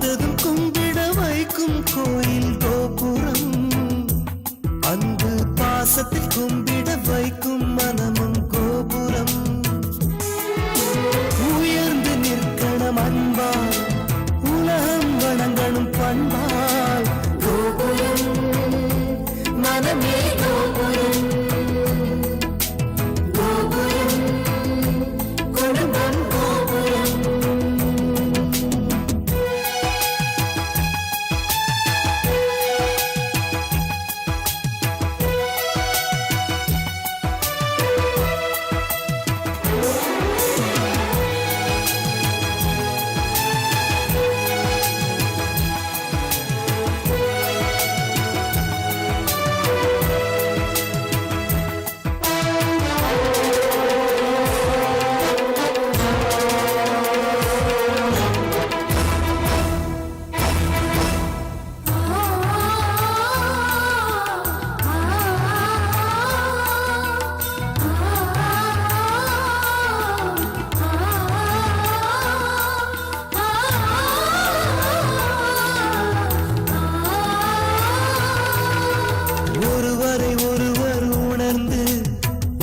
பார்த்ததும் கும்பிட வைக்கும் கோயில் கோபுரம், அன்பு பாசத்தில் கும்பிட வைக்கும் மனமும் கோபுரம். உயர்ந்து நிற்கணும் அன்பால், உலகம் வணங்கணும் பண்பால். கோபுரம் மனமே கோபுரம், கோபுரம் குடும்பம் கோபுரம். ஒருவரை ஒருவர் உணர்ந்து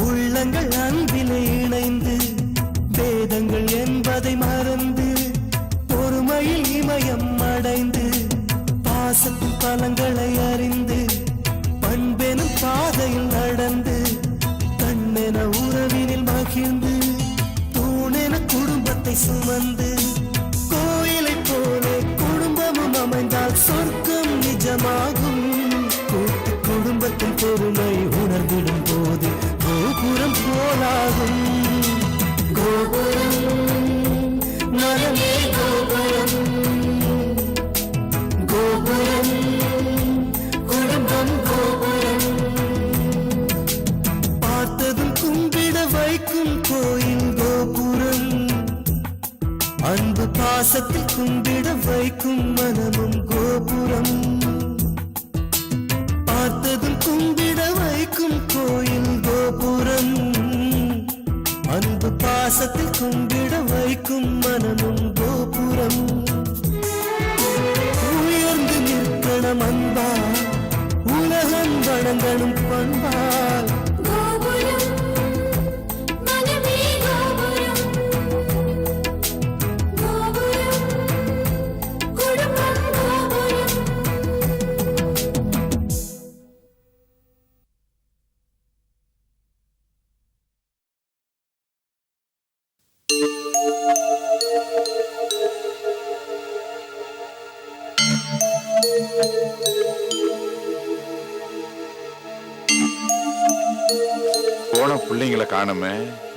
உள்ளங்கள் அன்பிலே இணைந்து, வேதங்கள் என்பதை மறந்து பொறுமையில் இமயம் அடைந்து, பாசத்தின் பலங்களை அறிந்து பண்பெனும் பாதையில் நடந்து, கண்ணென உறவினில் மகிழ்ந்து தூணென குடும்பத்தை சுமந்து, கோயிலை போலே குடும்பமும் அமைந்தால் சொர்க்கம் நிஜமாகும். கூட்டு குடும்பத்தின் பொறுமை உணர்ந்திடும் போது கோபுரம் போலாகும். கோபுரம் மனமே கோபுரம், கோபுரம் குடும்பம் கோபுரம். பார்த்ததும் கும்பிட வைக்கும் கோயில் கோபுரம், அன்பு பாசத்தில் கும்பிட வைக்கும் மனமும் கோபுரம். பார்த்ததும் கும்பிட வைக்கும் கோயில் கோபுரம், அன்பு பாசத்தில் கும்பிட வைக்கும் மனமும் கோபுரம். உயர்ந்து நிற்கணும் அன்பால், உலகம் வணங்கணும் பண்பால். போன பிள்ளைங்களை காணுமே,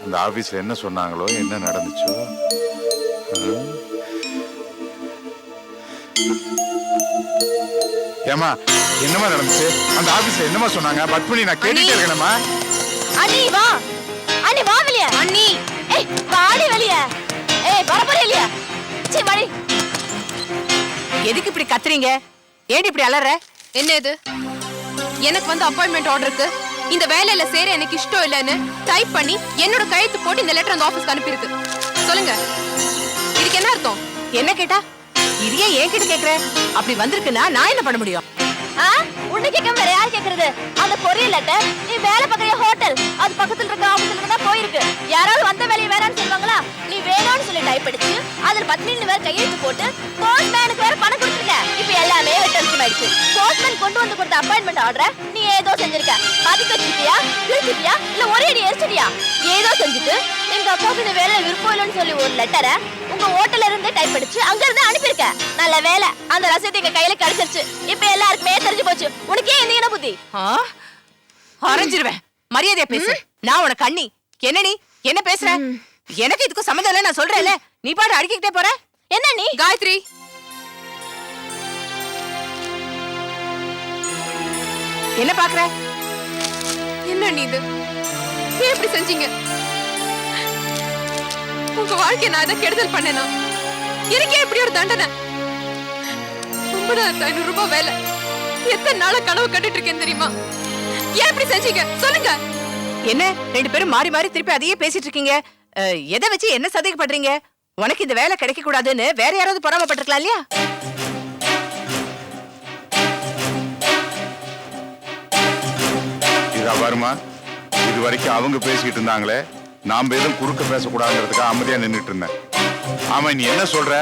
அந்த ஆபீஸ்ல என்ன சொன்னாங்களோ, என்ன நடந்துச்சோ. ஏமா என்னமா நடந்துச்சு அந்த ஆபீஸ்ல, என்னமா சொன்னாங்க? பத்மினி நான் கேட்டுட்டே இருக்கேனமா. அண்ணி வா, அண்ணி வா வெளிய. அண்ணி ஏய் வாடி வெளிய. ஏய் பரபர இல்லையா? சீ வாடி. எதுக்கு இப்படி கத்துறீங்க? ஏன் இப்படி அலற? என்ன இது? எனக்கு வந்து அப்பாயின்மெண்ட் ஆர்டர் இருக்கு, இந்த வேலையில சேர எனக்கு இஷ்டம் இல்லன்னு டைப் பண்ணி என்னோட கையெழுத்து போட்டு இந்த லெட்டர் அந்த ஆபீஸ்க்கு அனுப்பி இருக்கு. சொல்லுங்க, இதுக்கு என்ன அர்த்தம்? என்ன கேட்டா? இதையே என்கிட்ட கேக்குற? அப்படி வந்திருக்குன்னா நான் என்ன பண்ண முடியும்? உன்னை கேட்காம வேற யார் கேக்குறது? அந்த கொரியர் லெட்டர் நீ வேலை பார்க்கற ஹோட்டல் அது பக்கத்துல இருக்க ஆபீஸ்ல தான் போயிருக்கு. யாராவது வந்த வேலையை வேணாம்னு சொல்லுவாங்களா? நீ வேணும்னு சொல்லி டைப் அடிச்சு அதுல 10 வேற கையெழுத்து போட்டு போஸ்ட்மேனுக்கு வேற பணம் கொடுத்துருக்க. இப்ப எல்லாமே டென்ஷன் ஆயிடுச்சு. போஸ்ட்மேன் கொண்டு வந்து கொடுத்த அப்பாயின்மெண்ட் ஆர்டர் நீ ஏதோ செஞ்சிருக்க. அதுக்கு வச்சிட்டியா, கிழிச்சிட்டியா, இல்ல ஒரே அடி எரிச்சிட்டியா? ஏதோ செஞ்சுட்டு எங்க அப்பாவுக்கு இந்த வேலையில விருப்பம் இல்லைன்னு சொல்லி ஒரு லெட்டரை உங்க ஹோட்டல்ல இருந்து டைப் அடிச்சு அங்க இருந்து அனுப்பியிருக்க. நல்ல வேலை, அந்த ரசீது எங்க கையில கிடைச்சிருச்சு. இப்ப எல்லாருக்குமே தெரிஞ்சு போச்சு. உனக்கே இந்த என்ன புத்தி? அரைஞ்சிருவேன். மரியாதையா பேசு. நான் உனக்கு அண்ணி. என்ன நீ என்ன பேசுற? எனக்கு இதுக்கு சம்மந்தம் இல்ல, நான் சொல்றேன்ல. நீ பாட்டு அடிக்கிட்டே போற. என்ன நீ? காயத்ரி, என்ன பாக்குற? என்ன நீ இது? ஏன் இப்படி செஞ்சீங்க? உங்க வாழ்க்கை நான் இதை கெடுதல் பண்ணேனா? எனக்கே இப்படி ஒரு தண்டனை? 9,500 ரூபாய் வேலை, எத்தனை நாள கனவு கண்டுட்டு இருக்கேன் தெரியுமா? ஏன் இப்படி செஞ்சீங்க? சொல்லுங்க. என்ன ரெண்டு பேரும் மாறி மாறி திருப்பி அதையே பேசிட்டு இருக்கீங்க? எதை வச்சு என்ன சந்தேகப்படுறீங்க? உனக்கு இந்த வேலை கிடைக்க கூடாதுன்னு வேற யாராவது பொறாமப்பட்டிருக்கலாம் இல்லையா? இதா வருமா, இது வரைக்கும் அவங்க பேசிக்கிட்டு இருந்தாங்களே, நாம எதுவும் குறுக்க பேசக்கூடாதுங்கிறதுக்காக அமைதியா நின்றுட்டு இருந்தேன். ஆமா, நீ என்ன சொல்ற?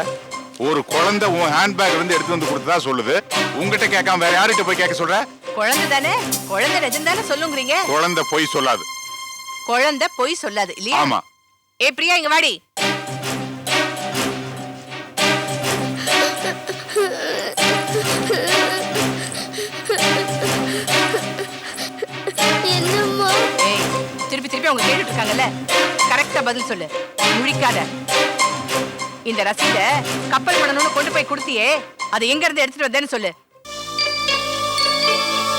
ஒரு குழந்தை உன் ஹேண்ட்பேக்ல இருந்து எடுத்து வந்து கொடுத்ததா சொல்லுது. உங்ககிட்ட கேட்காம வேற யார்கிட்ட போய் கேட்க சொல்ற? குழந்தை தானே, குழந்தை நிஜம் தானே சொல்லுங்கிறீங்க. குழந்தை பொய் சொல்லாது. குழந்தை பொய் சொல்லாது இல்லையா? ஆமா. ஏ பிரியா, இங்க வாடி. என்னம்மா? ஏய், திருப்பி திருப்பி அவங்க கேட்டுட்டு இருக்காங்கல்ல, கரெக்டா பதில் சொல்லு, முழிக்காத. இந்த ரசீத கப்பல் பண்ணணும்னு கொண்டு போய் கொடுத்தியே, அதை எங்க இருந்து எடுத்துட்டு வந்தேன்னு சொல்லு.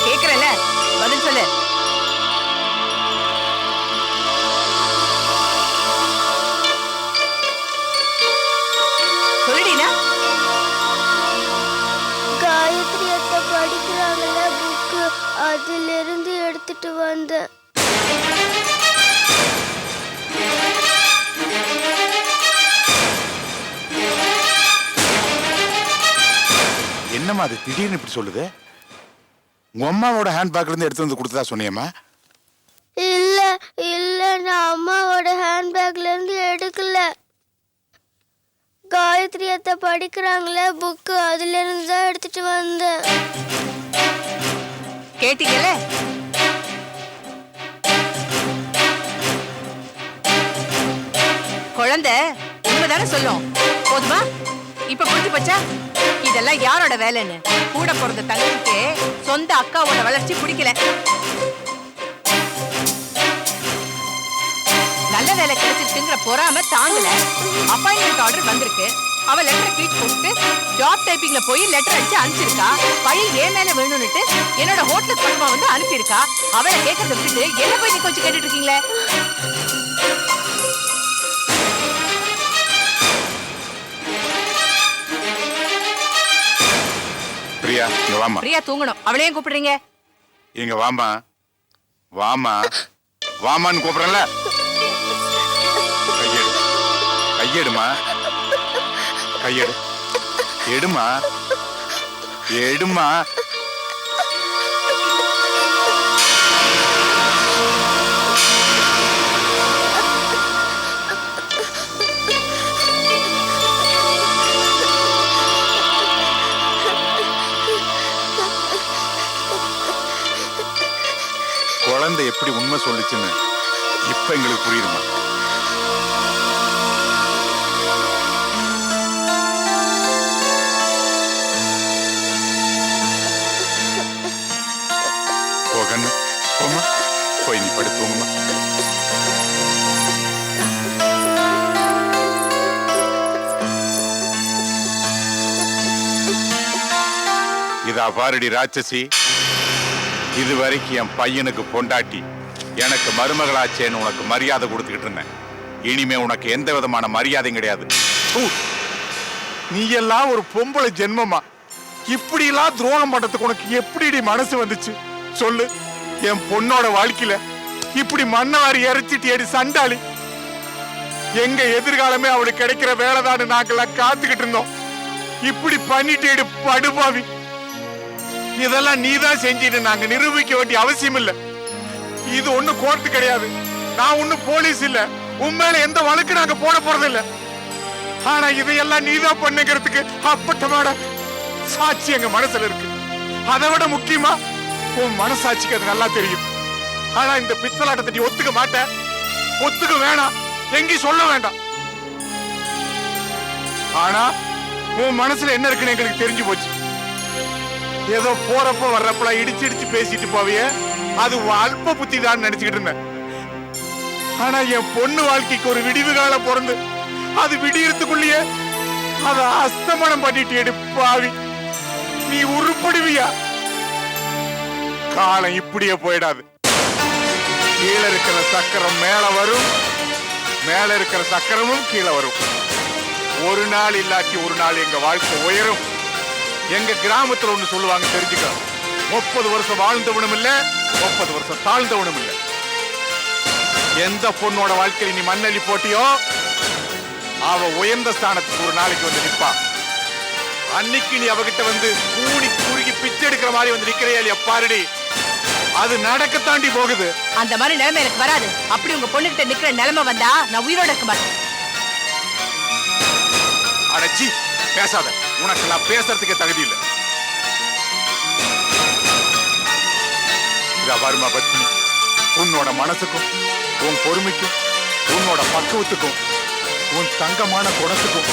கேக்குறல, பதில் சொல்லு. சொல்லுடினா. காயத்ரி அத்தை படிக்கிறாங்கல்ல புக்கு, அதிலிருந்து எடுத்துட்டு வந்தேன். என்னம்மா அது திடீர்னு இப்படி சொல்லுது? உங்க அம்மாவோட ஹேண்ட்பேக்ல இருந்து எடுத்து வந்து கொடுத்ததா சொன்னியம்மா? இல்ல இல்ல, நான் அம்மாவோட ஹேண்ட்பேக்ல இருந்து எடுக்கல. காயத்ரி அத்தை படிக்கிறாங்களே புக்கு, அதுல இருந்து தான் எடுத்துட்டு வந்தேன். கேட்டீங்கல்ல? குழந்தை உண்மைதானே சொல்லும். போதுமா? இப்ப புரிஞ்சு போச்சா இதெல்லாம் யாரோட வேலைன்னு? கூட பிறந்த தங்கச்சிக்கு சொந்த அக்காவோட வளர்ச்சி பிடிக்கல. நல்ல வேலை கிடைச்சிருக்குங்கிற பொறாம தாங்கல. அப்பாயின்மெண்ட் ஆர்டர் வந்திருக்கு. அவ லெட்டர் கிழிச்சு போட்டு ஜாப் டைப்பிங்ல போய் லெட்டர் அடிச்சு அனுப்பிச்சிருக்கா. பழி ஏன் மேல வேணும்னுட்டு என்னோட ஹோட்டலுக்கு பக்கமா வந்து அனுப்பியிருக்கா. அவளை கேட்கறத விட்டுட்டு என்ன போய் நீங்க கொஞ்சம் கேட்டுட்டு இருக்கீங்களே? பிரியா, இங்க வாமா. பிரியா தூங்கணும். அவளையும் கூப்பிடுறீங்க? இங்க வாமா, வாமா, வாமான்னு கூப்பிடுறல. கையெடு, கையெடுமா, கையெடு, எடுமா, எடுமா. குழந்தை எப்படி உண்மை சொல்லுச்சுன்னு இப்ப எங்களுக்கு புரியுதுமா. போகண்ணு, போமா, போய் நீ படுத்துவோங்கம்மா. இதா பாருடி ராட்சசி, இது வரைக்கும் என் பையனுக்கு பொண்டாட்டி, எனக்கு மருமகளாச்சேன்னு உனக்கு மரியாதை கொடுத்துக்கிட்டு இருந்தேன். இனிமே உனக்கு எந்த விதமான மரியாதையும் கிடையாது. நீ எல்லாம் ஒரு பொம்பளை ஜென்மமா, இப்படி எல்லாம் துரோகம் பண்றதுக்கு உனக்கு எப்படி மனசு வந்துச்சு சொல்லு? என் பொண்ணோட வாழ்க்கையில இப்படி மண்ணவாரி இறைச்சிட்டு சண்டாளி. எங்க எதிர்காலமே அவளுக்கு கிடைக்கிற வேலைதான்னு நாங்கெல்லாம் காத்துக்கிட்டு இருந்தோம். இப்படி பண்ணிட்டு படுபாவி. இதெல்லாம் நீதான் செஞ்சிட்டு நாங்க நிரூபிக்க வேண்டிய அவசியம் இல்ல. இது ஒண்ணு கோர்ட்டு கிடையாது, நான் ஒண்ணு போலீஸ் இல்ல, உண்மையில எந்த வழக்கு நாங்க போட போறது இல்ல. ஆனா இதையெல்லாம் நீதான் பண்ணுங்கிறதுக்கு அப்பட்டமான சாட்சி எங்க மனசுல இருக்கு. அதை விட முக்கியமா உன் மனசாட்சிக்கு அது நல்லா தெரியும். ஆனா இந்த பித்தலாட்டத்தை நீ ஒத்துக்க மாட்ட, ஒத்துக்க வேணாம், எங்கேயும் சொல்ல வேண்டாம். ஆனா உன் மனசுல என்ன இருக்குன்னு எங்களுக்கு தெரிஞ்சு போச்சு. ஏதோ போறப்ப வர்றப்பலாம் இடிச்சு இடிச்சு பேசிட்டு போவிய, அது அல்ப புத்தி தான் நினைச்சுக்கிட்டு இருந்தேன். ஆனா என் பொண்ணு வாழ்க்கைக்கு ஒரு விடிவு காலம் பிறந்து அது விடியறதுக்குள்ளேயே அதை அஸ்தமனம் பண்ணிட்டு எடுப்பாவி. நீ உருப்படுவியா? காலம் இப்படியே போயிடாது. கீழே இருக்கிற சக்கரம் மேல வரும், மேல இருக்கிற சக்கரமும் கீழே வரும். ஒரு நாள் இல்லாட்டி ஒரு நாள் எங்க வாழ்க்கை உயரும். எங்க கிராமத்துல ஒண்ணு சொல்லுவாங்க, தெரிஞ்சுக்க. 30 வருஷம் வாழ்ந்தவனும் இல்ல, 30 வருஷம் தாழ்ந்தவனும் இல்ல. எந்த பொண்ணோட வாழ்க்கையில நீ மண்ணள்ளி போட்டியோ அவ உயர்ந்த ஸ்தானத்துக்கு ஒரு நாளைக்கு வந்து நிப்பா. அன்னைக்கு நீ அவகிட்ட வந்து கூடி குறுகி பிச்சை எடுக்கிற மாதிரி வந்து நிக்கிறையா இல்லையா பாருடி. அது நடக்கத்தாண்டி போகுது. அந்த மாதிரி நிலைமை எனக்கு வராது. அப்படி உங்க பொண்ணுகிட்ட நிக்கிற நிலைமை வந்தா நான் உயிரோட இருக்க மாட்டேன். அடச்சி பேசாத, உனக்கு நான் பேசுறதுக்கே தகுதி இல்லை. இதா வருமா பத்மினி, உன்னோட மனசுக்கும் உன் பொறுமைக்கும் உன்னோட பக்குவத்துக்கும் உன் தங்கமான குணத்துக்கும்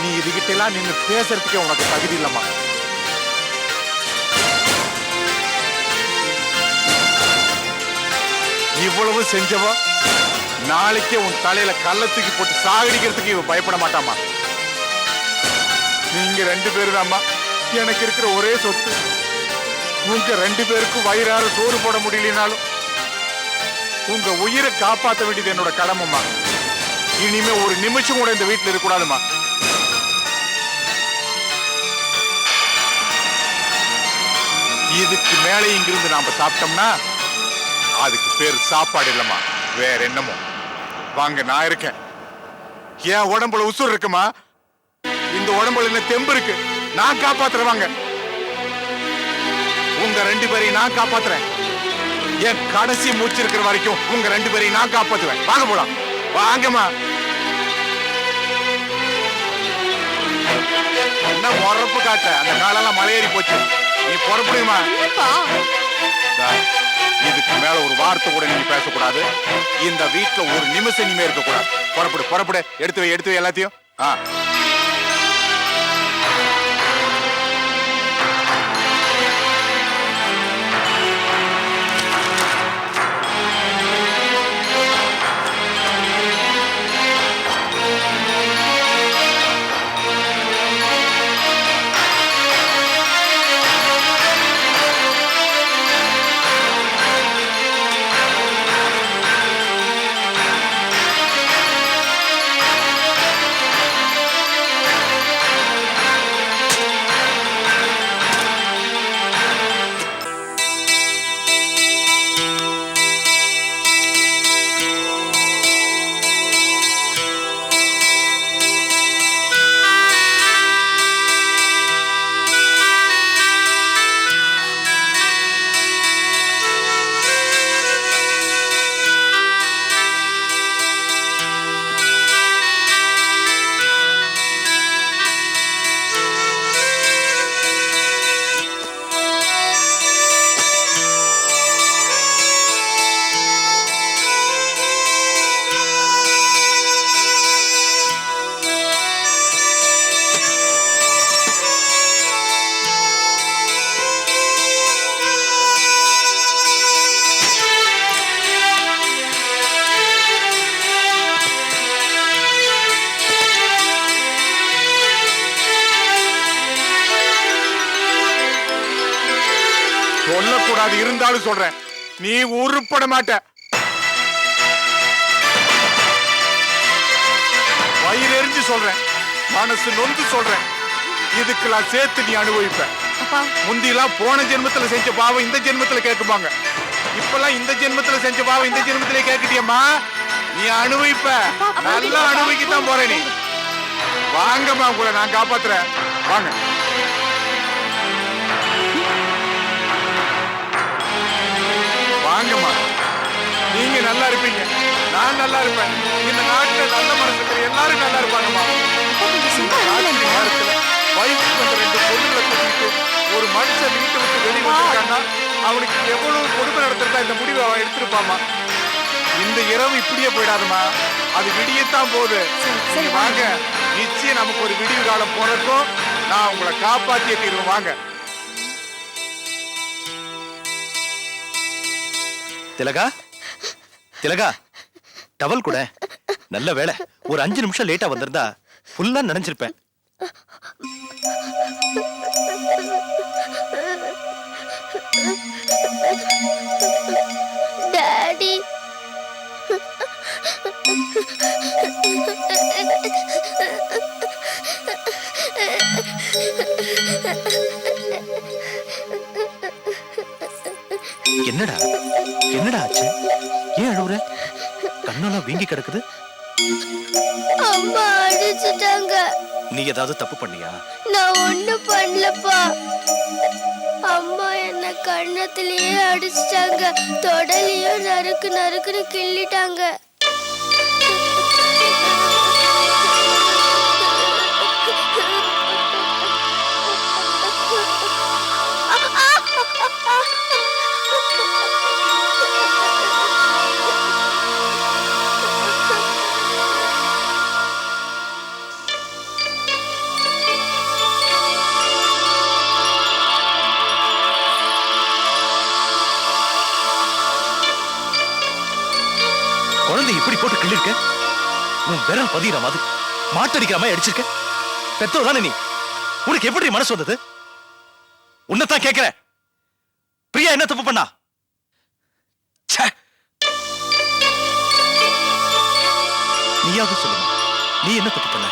நீ இதுகிட்ட எல்லாம் நின்று பேசுறதுக்கே உனக்கு தகுதி இல்லம்மா. இவ்வளவு செஞ்சவா நாளைக்கே உன் தலையில கல்ல தூக்கி போட்டு சாகடிக்கிறதுக்கு இவ பயப்பட மாட்டாமா. நீங்க 2 பேரு தாம்மா எனக்கு இருக்கிற ஒரே சொத்து. உங்க 2 பேருக்கும் வயிறார சோறு போட முடியலனாலும் உங்க உயிரை காப்பாற்ற வேண்டியது என்னோட கடமைமா. இனிமே ஒரு நிமிஷம் கூட இந்த வீட்டுல இருக்கக்கூடாதுமா. இதுக்கு மேலே இங்கிருந்து நாம சாப்பிட்டோம்னா அதுக்கு பேர் சாப்பாடு இல்லம்மா, வேற என்னமோ. வாங்க, நான் இருக்கேன். என் உடம்புல உசுர் இருக்குமா, இந்த உடம்புல என்ன தெம்பு இருக்கு, நான் காப்பாத்துறேன். வாங்க, உங்க 2 பேரையும் நான் காப்பாத்துறேன். என் கடைசி மூச்சு இருக்கிற வரைக்கும் உங்க 2 பேரையும் நான் காப்பாத்துவேன். வாங்க போலாம், வாங்கம்மா. என்ன பொறப்பு காட்ட, அந்த காலெல்லாம் மலையேறி போச்சு. நீ பொறப்படுமா? இதுக்கு மேல ஒரு வார்த்தை கூட நீங்க பேசக்கூடாது. இந்த வீட்டுல ஒரு நிமிஷம் நீமே இருக்க கூடாது. புறப்படு புறப்படு, எடுத்து வை எல்லாத்தையும். சொல்லக்கூடாது, இருந்தாலும் சொல்றேன், நீ உருப்பட மாட்ட. வயிறெறிஞ்சு சொல்றேன், மனசு நொந்து சொல்றேன். இதுக்கெல்லாம் சேர்த்து நீ அனுபவிப்ப. முந்தியெல்லாம் போன ஜென்மத்துல செஞ்ச பாவம் இந்த ஜென்மத்துல கேட்குவாங்க. இப்பெல்லாம் இந்த ஜென்மத்துல செஞ்ச பாவம் இந்த ஜென்மத்திலே கேட்கிட்டியம்மா. நீ அனுபவிப்ப, நல்லா அனுபவிக்கத்தான் போற. நீ வாங்கம்மா, உங்களை நான் காப்பாத்துறேன். வாங்க. வாங்கம்மா, நீங்க நல்லா இருப்பீங்க, நான் நல்லா இருப்பேன். இந்த நாட்டுல நல்ல மனசு இருக்கிற எல்லாரும் நல்லா இருப்பாங்கம்மா. நேரத்துல வயசுக்கு வந்த 2 பொண்ணுகளை கூட்டிட்டு ஒரு மனுஷன் வீட்டை விட்டு வெளியே வச்சிருக்கான்னா அவனுக்கு எவ்வளவு கொடுமை நடத்திருந்தா இந்த முடிவை அவன் எடுத்திருப்பாமா. இந்த இரவு இப்படியே போயிடாதுமா, அது விடியத்தான் போகுது. வாங்க, நிச்சயம் நமக்கு ஒரு விடிவு காலம் போறதும் நான் உங்களை காப்பாத்திய தீர்வு. வாங்க. திலகா, திலகா, டவல் கூட. நல்ல வேலை, ஒரு 5 நிமிஷம் லேட்டா வந்திருந்தா ஃபுல்லா நினைச்சிருப்பேன். டாடி, என்னடா என்னடா ஆச்சு? ஏன் அழுவுற? கண்ணெல்லாம் வீங்கி கிடக்குது. அம்மா அடிச்சிட்டாங்க. நீ ஏதாவது தப்பு பண்ணியா? நான் ஒண்ணும் பண்ணலப்பா. அம்மா என்ன கண்ணத்திலேயே அடிச்சிட்டாங்க. தொடலையும் நறுக்கு நறுக்குன்னு கிள்ளிட்டாங்க. குழந்தை இப்படி போட்டு கிள்ளிருக்க, உன் விரல் பதிகிற மாதிரி மாட்டடிக்கிற மாதிரி அடிச்சிருக்க. பெத்தோர் தானே நீ, உனக்கு எப்படி மனசு வந்தது? உன்னைத்தான் கேட்கிற. பிரியா என்ன தப்பு பண்ணா? ச்சே. நீயாவது சொல்லுமா, நீ என்ன தப்பு பண்ண?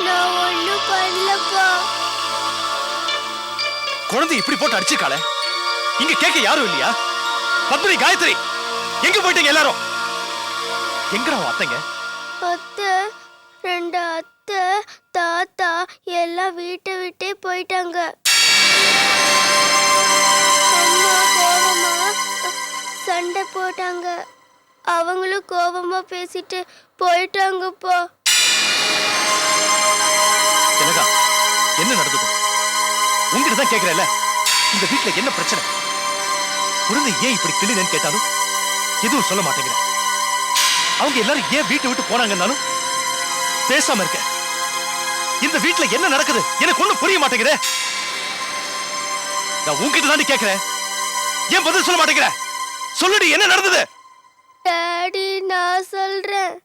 நான் ஒண்ணும் பண்ணலப்பா. குழந்தை இப்படி போட்டு அடிச்சிருக்காளே, இங்க கேட்க யாரும் இல்லையா? பத்மினி, காயத்ரி, எங்க போயிட்டீங்க எல்லாரும்? எங்கடா உன் அத்தைங்க? அத்தை, 2 அத்தை, தாத்தா எல்லாம் வீட்டை விட்டே போயிட்டாங்க. அம்மா கோவமா சண்டை போட்டாங்க. அவங்களும் கோவமா பேசிட்டு போயிட்டாங்கப்பா. திலகா, என்ன நடந்தது? உங்ககிட்ட தான் கேட்கிறேன்ல, இந்த வீட்டுல என்ன பிரச்சனை? குழந்தை ஏன் இப்படி கிள்ளினேன்னு கேட்டாலும் எதுவும் சொல்ல மாட்டேங்கிற. அவங்க எல்லாரும் ஏன் வீட்டை விட்டு போனாங்கன்னாலும் பேசாம இருக்க. இந்த வீட்டுல என்ன நடக்குது எனக்கு ஒண்ணும் புரிய மாட்டேங்கிற. நான் உங்ககிட்ட தான் கேட்கிறேன், ஏன் பதில் சொல்ல மாட்டேங்கிற? சொல்லுடி, என்ன நடந்தது? டாடி, நான் சொல்றேன்.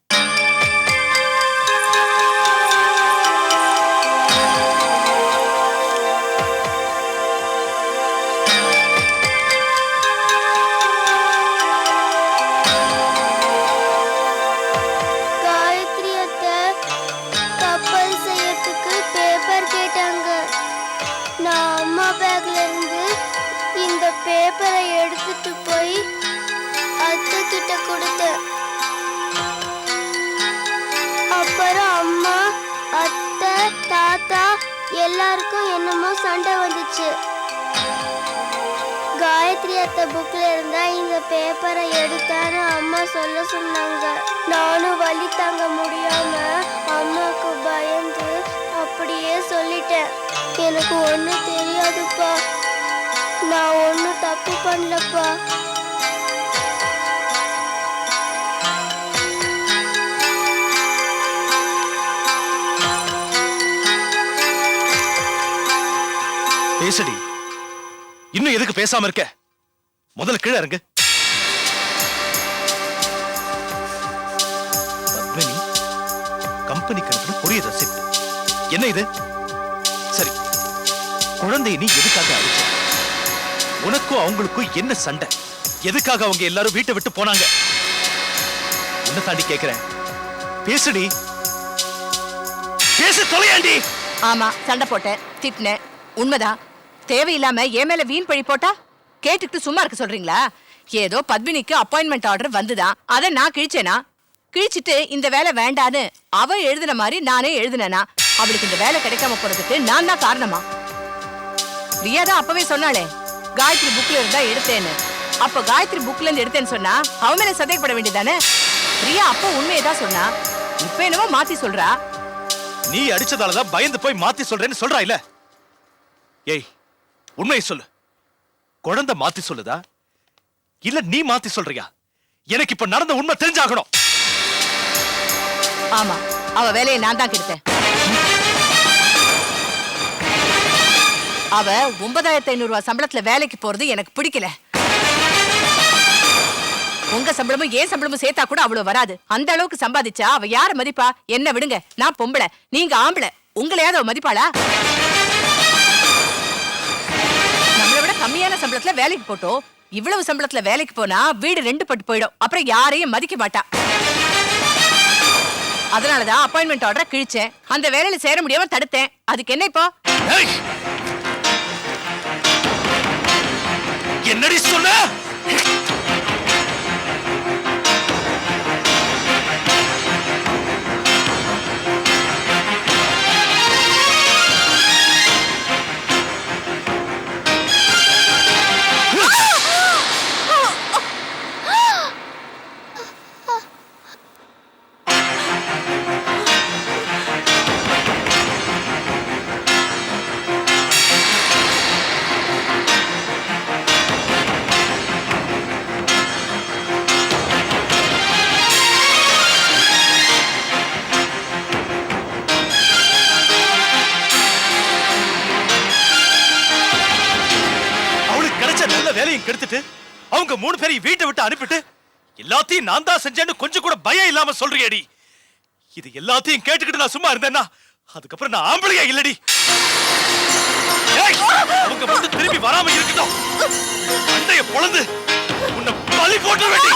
பேப்பரை எடுத்துட்டு போய் அத்தை கிட்ட கொடுத்தேன். அப்புறம் அம்மா, அத்தை, தாத்தா எல்லாருக்கும் என்னமோ சண்டை வந்துச்சு. காயத்ரி அத்தை புக்ல இருந்தா இந்த பேப்பரை எடுத்தான்னு அம்மா சொல்ல சொன்னாங்க. நானும் வலி தாங்க முடியாம அம்மாவுக்கு பயந்து அப்படியே சொல்லிட்டேன். எனக்கு ஒண்ணும் தெரியாதுப்பா, நான் ஒண்ணும் தப்பு பண்ணலப்பா. பேசடி, இன்னும் எதுக்கு பேசாம இருக்க? முதல்ல கீழே இறங்கு. பத்மினி, கம்பெனிக்கு அனுப்பின கொரியர் ரெசிப்ட். என்ன இது? சரி, குழந்தையை நீ எதுக்காக அடிச்ச? உனக்கும் அவங்களுக்கும் என்ன சண்டை? எதுக்காக அவங்க எல்லாரும் வீட்டை விட்டு போனாங்க? உன்னை தாண்டி கேட்கிறேன், பேசுடி, பேச தொலையாண்டி. ஆமா, சண்டை போட்டேன், திட்டினேன், உண்மைதான். தேவையில்லாம என் மேல வீண் பழி போட்டா கேட்டுக்கிட்டு சும்மா இருக்க சொல்றீங்களா? ஏதோ பத்மினிக்கு அப்பாயின்மெண்ட் ஆர்டர் வந்துதான், அதை நான் கிழிச்சேனா? கிழிச்சிட்டு இந்த வேலை வேண்டான்னு அவ எழுதின மாதிரி நானே எழுதினேனா? அவளுக்கு இந்த வேலை கிடைக்காம போறதுக்கு நான் தான் காரணமா? பிரியா தான் அப்பவே சொன்னாளே, காயத்ரி புக்ல இருந்தா எடுத்தேன்னு. அப்ப காயத்ரி புக்ல இருந்து எடுத்தேன்னு சொன்னா அவ மேல சந்தேகப்பட வேண்டியதானே? பிரியா அப்ப உண்மையதான் சொன்னா, இப்ப என்னமோ மாத்தி சொல்றா. நீ அடிச்சதாலதான் பயந்து போய் மாத்தி சொல்றேன்னு சொல்றா இல்ல? ஏய், உண்மையை சொல்லு. குழந்தை மாத்தி சொல்லுதா இல்ல நீ மாத்தி சொல்றியா? எனக்கு இப்ப நடந்த உண்மை தெரிஞ்சாகணும். ஆமா, அவ வேலையை நான் தான் கெடுத்தேன். அவ 9500 ரூபாய் சம்பளத்துல வேலைக்கு போறது எனக்கு பிடிக்கல. உங்க சம்பளமும் ஏன் சம்பளமும் சேர்த்தா கூட அவ்வளவு வராது. அந்த அளவுக்கு சம்பாதிச்சா அவ யார மதிப்பா? என்ன விடுங்க, நான் பொம்பளை, நீங்க ஆம்பளை, உங்களையாவது அவ மதிப்பாளா? நம்மளை விட கம்மியான சம்பளத்துல வேலைக்கு போட்டோம். இவ்வளவு சம்பளத்துல வேலைக்கு போனா வீடு 2 பட்டு போயிடும். அப்புறம் யாரையும் மதிக்க மாட்டா. அதனாலதான் அப்பாயின்மெண்ட் ஆர்டரை கிழிச்சேன். அந்த வேலையில சேர முடியாம தடுத்தேன். அதுக்கு என்ன இப்போ? என்னடி சொன்ன? வாழ்க்கையும் கெடுத்துட்டு அவங்க 3 பேரையும் வீட்டை விட்டு அனுப்பிட்டு எல்லாத்தையும் நான் தான் செஞ்சேன்னு கொஞ்சம் கூட பயம் இல்லாம சொல்றியேடி. இது எல்லாத்தையும் கேட்டுக்கிட்டு நான் சும்மா இருந்தேன்னா அதுக்கப்புறம் நான் ஆம்பளையா இல்லடி. ஏய், அவங்க மட்டும் திரும்பி வராம இருக்கட்டும். அண்டைய பொளந்து உன்னை பலி போட்டு வேண்டி.